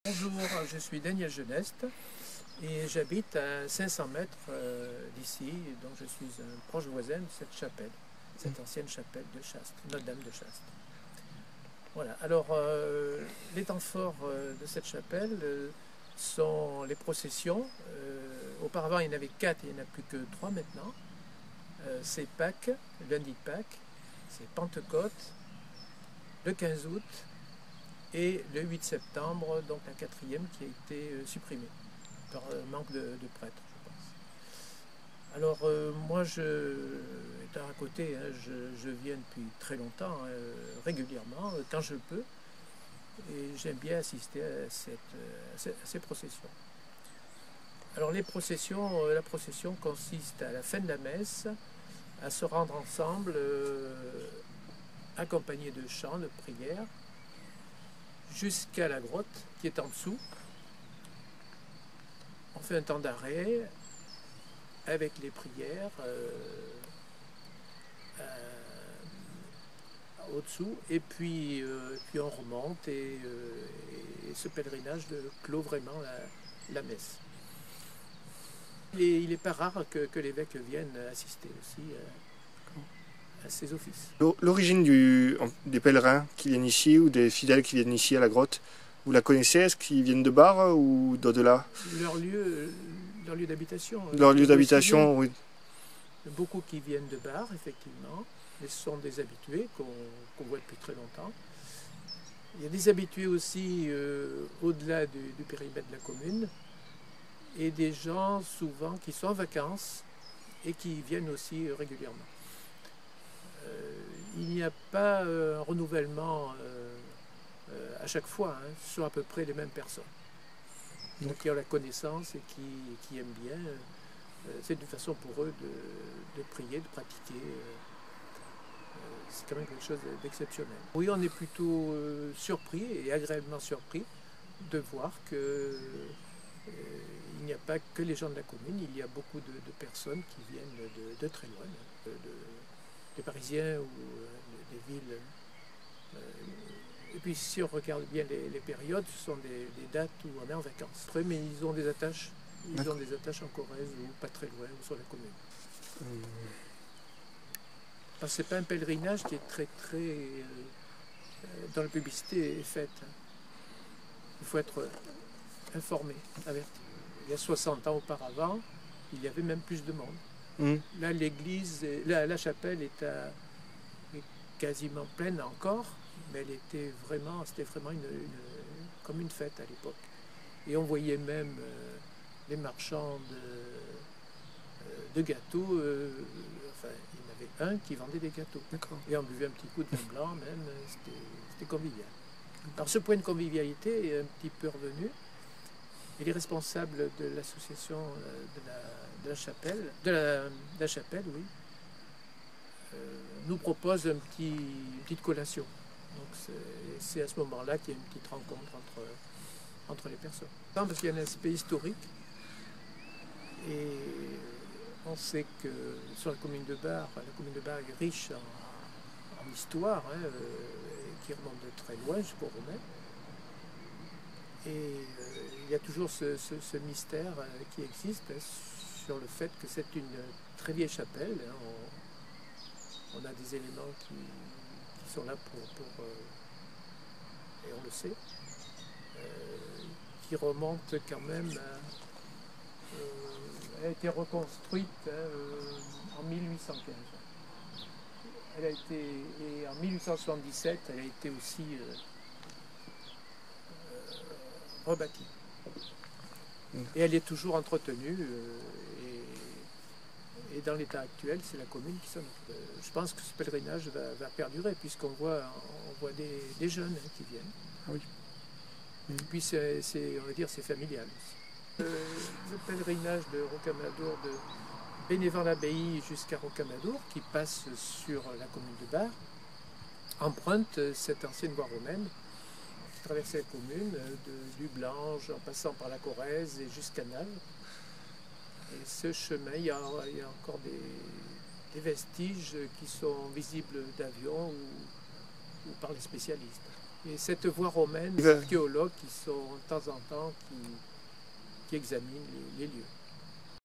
Bonjour, je suis Daniel Geneste et j'habite à 500 mètres d'ici, donc je suis un proche voisin de cette chapelle, cette ancienne chapelle de Chastres, Notre-Dame de Chastres. Voilà, alors les temps forts de cette chapelle sont les processions. Auparavant il y en avait 4, il n'y en a plus que 3 maintenant. C'est Pâques, lundi de Pâques, c'est Pentecôte, le 15 août et le 8 septembre, donc la 4e qui a été supprimée par manque de prêtres, je pense. Alors moi, étant à côté, hein, je viens depuis très longtemps, régulièrement, quand je peux, et j'aime bien assister à ces processions. Alors les processions, la procession consiste à la fin de la messe, à se rendre ensemble, accompagnés de chants, de prières, jusqu'à la grotte qui est en dessous. On fait un temps d'arrêt avec les prières au-dessous, et puis on remonte et ce pèlerinage clôt vraiment la messe. Il n'est pas rare que l'évêque vienne assister aussi à ces offices. L'origine des pèlerins qui viennent ici ou des fidèles qui viennent ici à la grotte, vous la connaissez? Est-ce qu'ils viennent de Bar ou d'au-delà? Leur lieu d'habitation. Leur lieu d'habitation, oui. Beaucoup qui viennent de Bar, effectivement, mais ce sont des habitués qu'on voit depuis très longtemps. Il y a des habitués aussi au-delà du périmètre de la commune, et des gens souvent qui sont en vacances et qui viennent aussi régulièrement. Il n'y a pas un renouvellement à chaque fois, hein. Ce sont à peu près les mêmes personnes. Donc qui ont la connaissance et qui aiment bien. C'est une façon pour eux de prier, de pratiquer. C'est quand même quelque chose d'exceptionnel. Oui, on est plutôt surpris et agréablement surpris de voir que il n'y a pas que les gens de la commune, il y a beaucoup de personnes qui viennent de très loin, des Parisiens ou des villes. Et puis si on regarde bien les périodes, ce sont des dates où on est en vacances. Mais ils ont des attaches, en Corrèze ou pas très loin, ou sur la commune. Parce que ce n'est pas un pèlerinage qui est très dans la publicité est faite. Il faut être informé, averti. Il y a 60 ans auparavant, il y avait même plus de monde. Là, l'église, la chapelle est quasiment pleine encore, mais c'était vraiment comme une fête à l'époque. Et on voyait même les marchands de gâteaux. Enfin, il y en avait un qui vendait des gâteaux. Et on buvait un petit coup de vin blanc même, c'était convivial. Alors ce point de convivialité est un petit peu revenu. Et les responsables de l'association de la chapelle, oui, nous proposent une petite collation. Donc c'est à ce moment-là qu'il y a une petite rencontre entre les personnes. Parce qu'il y a un aspect historique. Et on sait que sur la commune de Bar est riche en histoire, hein, qui remonte de très loin jusqu'aux Romains. Et il y a toujours ce mystère qui existe sur le fait que c'est une très vieille chapelle. Hein. On a des éléments qui sont là et on le sait, qui remontent quand même elle a été reconstruite en 1815. Et en 1877, elle a été aussi rebâtie. Et elle est toujours entretenue. Et dans l'état actuel, c'est la commune qui s'en occupe. Je pense que ce pèlerinage va perdurer, puisqu'on voit des jeunes qui viennent. Ah oui. Et puis, on va dire, c'est familial aussi. Le pèlerinage de Rocamadour, de Bénévent-l'Abbaye jusqu'à Rocamadour, qui passe sur la commune de Bar, emprunte cette ancienne voie romaine qui traversait la commune, du Blange, en passant par la Corrèze et jusqu'à Naves. Et ce chemin, il y a encore des vestiges qui sont visibles d'avions ou par les spécialistes. Et cette voie romaine, Il va- archéologues qui sont de temps en temps qui examinent les lieux.